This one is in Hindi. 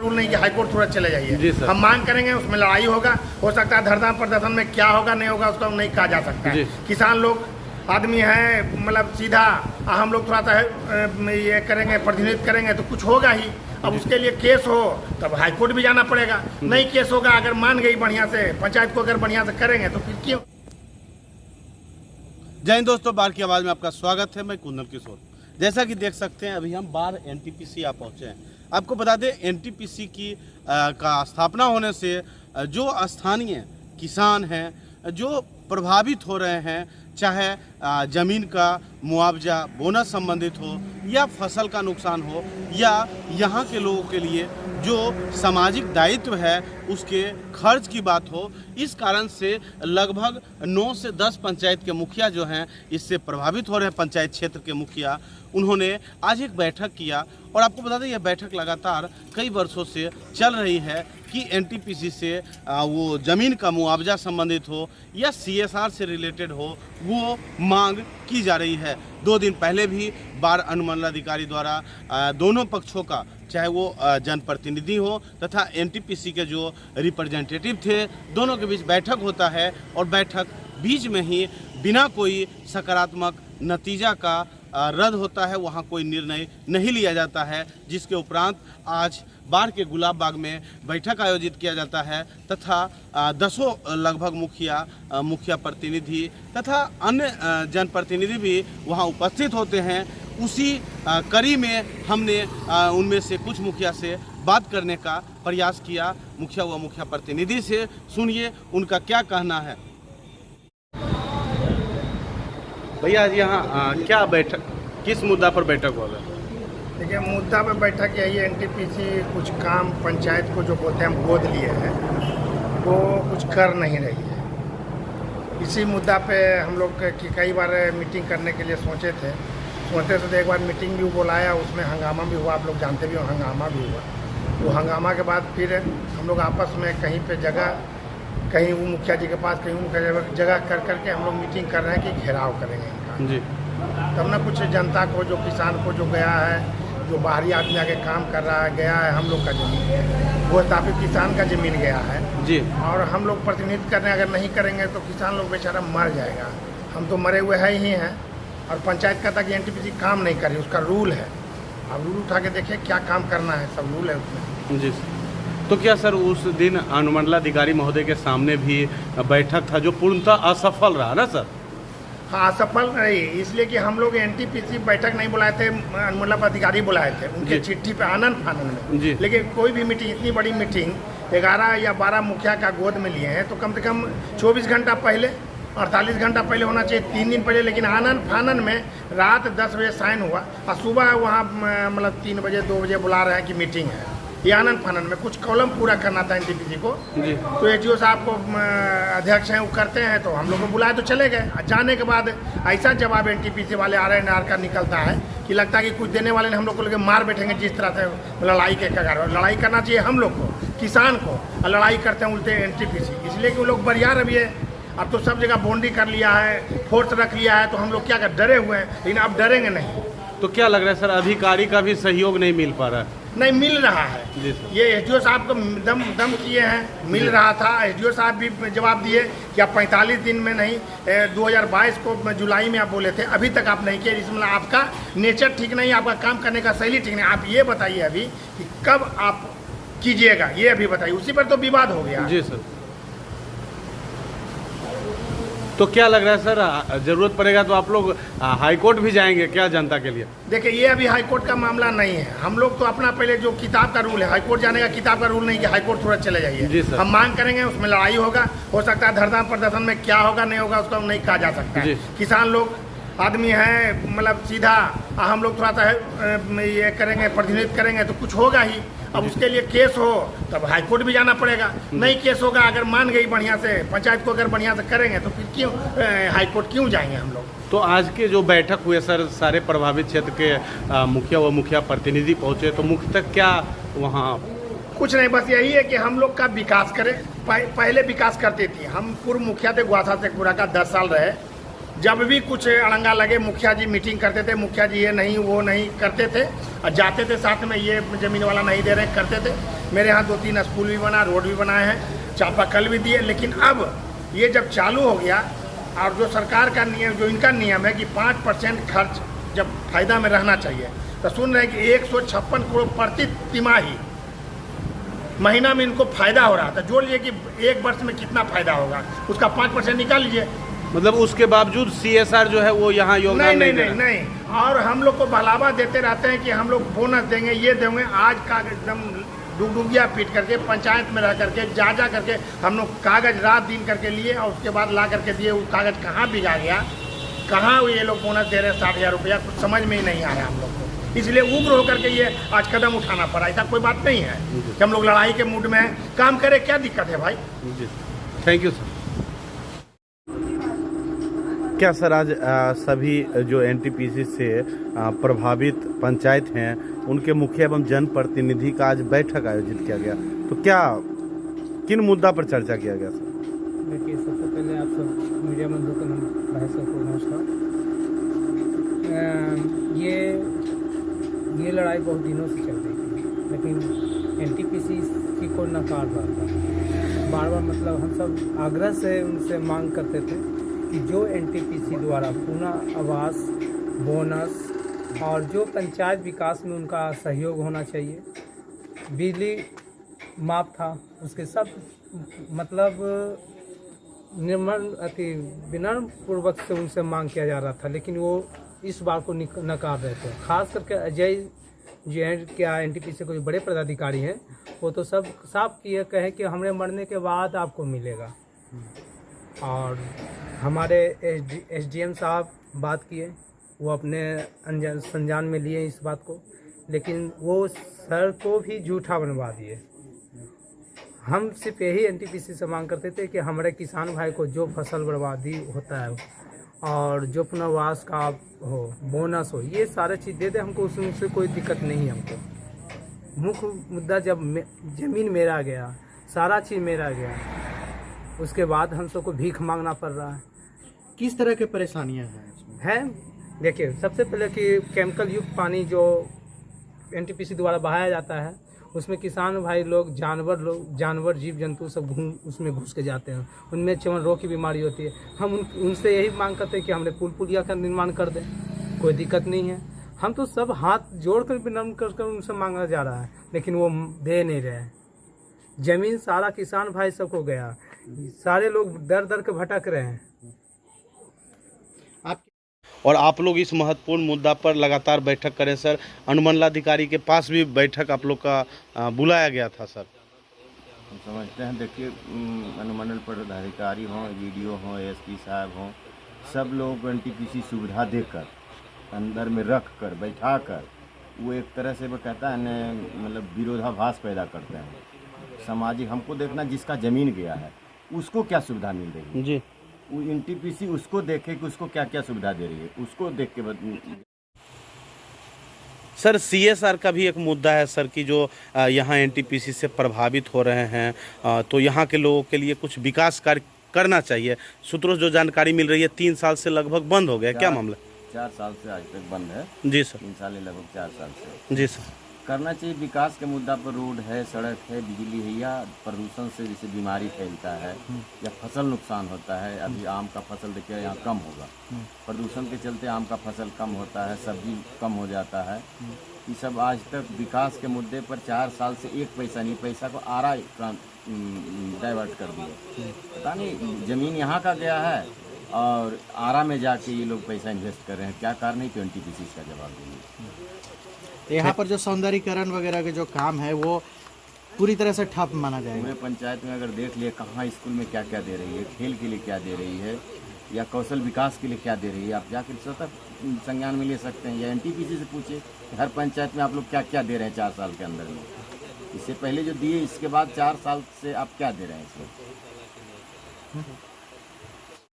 रूल नहीं कि हाईकोर्ट तुरंत चले जाइए। हम मांग करेंगे, उसमें लड़ाई होगा, हो सकता है धरना प्रदर्शन में क्या होगा नहीं होगा उसका नहीं कहा जा सकता है। किसान लोग आदमी है, मतलब सीधा हम लोग थोड़ा सा ये करेंगे, प्रतिनिधित्व करेंगे तो कुछ होगा ही। अब उसके लिए केस हो तब हाईकोर्ट भी जाना पड़ेगा, नहीं केस होगा। अगर मान गई बढ़िया से, पंचायत को अगर बढ़िया से करेंगे तो फिर क्यों। जय हिंद दोस्तों, बार की आवाज़ में आपका स्वागत है। मैं कुंदन किशोर। जैसा कि देख सकते हैं अभी हम बार एनटीपीसी आ पहुँचे हैं। आपको बता दें एनटीपीसी की का स्थापना होने से जो स्थानीय किसान हैं जो प्रभावित हो रहे हैं, चाहे ज़मीन का मुआवजा बोनस संबंधित हो या फसल का नुकसान हो या यहाँ के लोगों के लिए जो सामाजिक दायित्व है उसके खर्च की बात हो, इस कारण से लगभग 9 से 10 पंचायत के मुखिया जो हैं इससे प्रभावित हो रहे हैं। पंचायत क्षेत्र के मुखिया उन्होंने आज एक बैठक किया और आपको बता दें यह बैठक लगातार कई वर्षों से चल रही है कि एनटीपीसी से वो ज़मीन का मुआवजा संबंधित हो या सीएसआर से रिलेटेड हो, वो मांग की जा रही है। 2 दिन पहले भी बार अनुमंडलाधिकारी द्वारा दोनों पक्षों का, चाहे वो जनप्रतिनिधि हो तथा एनटीपीसी के जो रिप्रेजेंटेटिव थे, दोनों के बीच बैठक होता है और बैठक बीच में ही बिना कोई सकारात्मक नतीजा का रद्द होता है, वहाँ कोई निर्णय नहीं लिया जाता है। जिसके उपरांत आज बार के गुलाब बाग में बैठक आयोजित किया जाता है तथा दसों लगभग मुखिया प्रतिनिधि तथा अन्य जनप्रतिनिधि भी वहाँ उपस्थित होते हैं। उसी कड़ी में हमने उनमें से कुछ मुखिया से बात करने का प्रयास किया। मुखिया प्रतिनिधि से सुनिए उनका क्या कहना है। भैया आज यहाँ क्या बैठक, किस मुद्दा पर बैठक होगा? देखिए, मुद्दा पर बैठक यही है, एनटीपीसी कुछ काम पंचायत को जो बोलते हैं हम गोद लिए हैं वो कुछ कर नहीं रही है। इसी मुद्दा पे हम लोग की कई बार मीटिंग करने के लिए सोचे थे तो एक बार मीटिंग भी बुलाया, उसमें हंगामा भी हुआ। आप लोग जानते भी हो, हंगामा भी हुआ। तो हंगामा के बाद फिर हम लोग आपस में कहीं पे जगह, कहीं वो मुखिया जी के पास, कहीं मुखिया जगह कर करके हम लोग मीटिंग कर रहे हैं कि घेराव करेंगे इनका जी। तब ना कुछ जनता को, जो किसान को जो गया है, जो बाहरी आदमी आके काम कर रहा है, गया है हम लोग का ज़मीन, वो स्थापित किसान का ज़मीन गया है जी। और हम लोग प्रतिनिधित्व करने अगर नहीं करेंगे तो किसान लोग बेचारा मर जाएगा। हम तो मरे हुए है ही हैं। और पंचायत कहता कि एनटीपीसी काम नहीं कर रही, उसका रूल है। अब रूल उठा के देखें क्या काम करना है, सब रूल है उसमें जी। तो क्या सर उस दिन अनुमंडलाधिकारी महोदय के सामने भी बैठक था जो पूर्णतः असफल रहा ना सर? हाँ, असफल रही, इसलिए कि हम लोग एनटीपीसी बैठक नहीं बुलाए थे, अनुमंडलाधिकारी बुलाए थे उनके चिट्ठी पे आनंद फानंद में। लेकिन कोई भी मीटिंग, इतनी बड़ी मीटिंग 11 या 12 मुखिया का गोद में लिए हैं तो कम से कम 24 घंटा पहले, 48 घंटा पहले होना चाहिए, 3 दिन पहले। लेकिन आनंद फानंद में रात 10 बजे साइन हुआ और सुबह वहाँ मतलब 3 बजे 2 बजे बुला रहे हैं कि मीटिंग है। ये आनंद फानंद में कुछ कॉलम पूरा करना था एनटीपीसी को जी। तो एचओ साहब को अध्यक्ष हैं, वो करते हैं, तो हम लोग को बुलाए तो चले गए। जाने के बाद ऐसा जवाब एनटीपीसी वाले RNR का निकलता है कि लगता है कि कुछ देने वाले ने हम लोग को लेकर मार बैठेंगे। जिस तरह से लड़ाई के कगार पर, लड़ाई करना चाहिए हम लोग को, किसान को, और लड़ाई करते हैं उल्टे एनटीपीसी, इसलिए कि वो लोग बरियार अभी है। अब तो सब जगह बाउंड्री कर लिया है, फोर्स रख लिया है, तो हम लोग क्या कर, डरे हुए हैं। लेकिन अब डरेंगे नहीं। तो क्या लग रहा है सर, अधिकारी का भी सहयोग नहीं मिल पा रहा है? नहीं मिल रहा है। ये एसडीओ साहब को दम किए हैं, मिल रहा था। एसडीओ साहब भी जवाब दिए कि आप 45 दिन में नहीं, 2022 को जुलाई में आप बोले थे, अभी तक आप नहीं किए। इसमें आपका नेचर ठीक नहीं, आपका काम करने का शैली ठीक नहीं। आप ये बताइए अभी कि कब आप कीजिएगा, ये अभी बताइए। उसी पर तो विवाद हो गया जी सर। तो क्या लग रहा है सर, जरूरत पड़ेगा तो आप लोग हाईकोर्ट भी जाएंगे क्या जनता के लिए? देखिए, ये अभी हाईकोर्ट का मामला नहीं है। हम लोग तो अपना पहले जो किताब का रूल है, हाईकोर्ट जाने का किताब का रूल नहीं कि हाईकोर्ट तुरंत चले जाइए। हम मांग करेंगे, उसमें लड़ाई होगा, हो सकता है धरना प्रदर्शन में क्या होगा नहीं होगा उसका नहीं कहा जा सकता है। किसान लोग आदमी है, मतलब सीधा हम लोग थोड़ा सा ये करेंगे, प्रतिनिधित्व करेंगे तो कुछ होगा ही। अब उसके लिए केस हो तब हाईकोर्ट भी जाना पड़ेगा, नहीं केस होगा। अगर मान गई बढ़िया से, पंचायत को अगर बढ़िया से करेंगे तो फिर क्यों हाईकोर्ट क्यों जाएंगे हम लोग। तो आज के जो बैठक हुए सर, सारे प्रभावित क्षेत्र के मुखिया पप्रतिनिधि पहुंचे, तो मुख्यतः क्या वहाँ? कुछ नहीं, बस यही है कि हम लोग का विकास करें। पहले विकास करते थे हम, पूर्व मुखिया थे गुआसा से पूरा का 10 साल रहे। जब भी कुछ अड़ंगा लगे मुखिया जी मीटिंग करते थे, मुखिया जी ये नहीं वो नहीं करते थे और जाते थे साथ में, ये ज़मीन वाला नहीं दे रहे करते थे। मेरे यहाँ 2-3 स्कूल भी बना, रोड भी बनाए हैं, चापाकल भी दिए। लेकिन अब ये जब चालू हो गया और जो सरकार का नियम, जो इनका नियम है कि 5% खर्च जब फायदा में रहना चाहिए, तो सुन रहे हैं कि 156 करोड़ प्रति तिमाही महीना में इनको फायदा हो रहा था। जोड़ लिए कि एक वर्ष में कितना फायदा होगा, उसका 5% निकाल लीजिए। मतलब उसके बावजूद CSR जो है वो यहाँ योगदान नहीं। और हम लोग को बढ़ावा देते रहते हैं कि हम लोग बोनस देंगे, ये देंगे। आज का एकदम डुगडुगिया पीट करके पंचायत में रह करके जा करके हम लोग कागज रात दिन करके लिए और उसके बाद ला करके दिए। वो कागज कहाँ बिगा गया, कहाँ ये लोग बोनस दे रहे हैं 60,000 रुपया, कुछ समझ में ही नहीं आ रहा हम लोग को। इसलिए उग्र होकर के ये आज कदम उठाना पड़ा। ऐसा कोई बात नहीं है कि हम लोग लड़ाई के मूड में काम करें, क्या दिक्कत है भाई। Thank you sir. क्या सर आज सभी जो NTPC से प्रभावित पंचायत हैं उनके मुखिया एवं जनप्रतिनिधि का आज बैठक आयोजित किया गया, तो क्या किन मुद्दा पर चर्चा किया गया सर? देखिए, सबसे पहले आप सब मीडिया बंधु को भाई सबको नमस्कार। ये लड़ाई बहुत दिनों से चल रही थी, लेकिन NTPC की को नकार रहा था। बार बार मतलब हम सब आग्रह से उनसे मांग करते थे कि जो NTPC द्वारा पुनः आवास, बोनस और जो पंचायत विकास में उनका सहयोग होना चाहिए, बिजली माफ था, उसके सब मतलब विनम्र पूर्वक से उनसे मांग किया जा रहा था, लेकिन वो इस बार को नकार रहे थे। खास करके अजय जी क्या NTPC को जो बड़े पदाधिकारी हैं, वो तो सब साफ किए कहे कि हमारे मरने के बाद आपको मिलेगा। और हमारे SDM साहब बात किए, वो अपने संज्ञान में लिए इस बात को, लेकिन वो सर को भी झूठा बनवा दिए। हम सिर्फ यही NTPC से मांग करते थे कि हमारे किसान भाई को जो फसल बर्बादी होता है और जो पुनर्वास का हो, बोनस हो, ये सारे चीज़ दे दे हमको, उसमें कोई दिक्कत नहीं है हमको। मुख्य मुद्दा जब ज़मीन मेरा गया, सारा चीज़ मेरा गया, उसके बाद हम सबको भीख मांगना पड़ रहा है। किस तरह की परेशानियां हैं? देखिए, सबसे पहले कि केमिकल युक्त पानी जो NTPC द्वारा बहाया जाता है, उसमें किसान भाई लोग, जानवर जीव जंतु सब उसमें घुस के जाते हैं, उनमें चमन रोग की बीमारी होती है। हम उनसे यही मांग करते हैं कि हमने पुलिया का निर्माण कर दें, कोई दिक्कत नहीं है। हम तो सब हाथ जोड़कर विनम्र कर उनसे मांगा जा रहा है, लेकिन वो दे नहीं रहे हैं। जमीन सारा किसान भाई सबको गया, सारे लोग दर दर के भटक रहे हैं। और आप लोग इस महत्वपूर्ण मुद्दा पर लगातार बैठक करें सर। अनुमंडलाधिकारी के पास भी बैठक आप लोग का बुलाया गया था सर। हम समझते हैं, देखिए, अनुमंडल पदाधिकारी हों, VDO हों, ASP साहब हों, सब लोग NTPC सुविधा देकर, अंदर में रख कर, बैठा कर, वो एक तरह से वो कहता है न, मतलब विरोधाभास पैदा करते हैं। सामाजिक हमको देखना, जिसका ज़मीन गया है उसको क्या सुविधा मिल रही है जी, वो NTPC उसको देखे कि उसको क्या क्या सुविधा दे रही है, उसको देख के सर CSR का भी एक मुद्दा है सर कि जो यहाँ NTPC से प्रभावित हो रहे हैं, तो यहाँ के लोगों के लिए कुछ विकास कार्य करना चाहिए। सूत्रों से जो जानकारी मिल रही है 3 साल से लगभग बंद हो गया, क्या मामला? 4 साल से आज तक बंद है। जी सर। 3 साल लगभग 4 साल से। जी सर। करना चाहिए। विकास के मुद्दा पर रोड है, सड़क है, बिजली है, या प्रदूषण से जैसे बीमारी फैलता है या फसल नुकसान होता है। अभी आम का फसल देखिए यहाँ कम होगा, प्रदूषण के चलते आम का फसल कम होता है, सब्जी कम हो जाता है। ये सब आज तक विकास के मुद्दे पर 4 साल से एक पैसा नहीं, पैसा को आरा डाइवर्ट कर दिए। पता नहीं ज़मीन यहाँ का गया है और आरा में जाके ये लोग पैसा इन्वेस्ट कर रहे हैं, क्या कारण है? तो NTPC इसका जवाब देंगे। यहाँ पर जो सौंदर्यीकरण वगैरह के जो काम है वो पूरी तरह से ठप माना जाएगा। पूरे पंचायत में अगर देख लिए कहाँ स्कूल में क्या क्या दे रही है, खेल के लिए क्या दे रही है, या कौशल विकास के लिए क्या दे रही है, आप जाकर स्वतः संज्ञान में ले सकते हैं, या NTPC से पूछिए कि हर पंचायत में आप लोग क्या क्या दे रहे हैं 4 साल के अंदर में। इससे पहले जो दिए, इसके बाद 4 साल से आप क्या दे रहे हैं इसमें।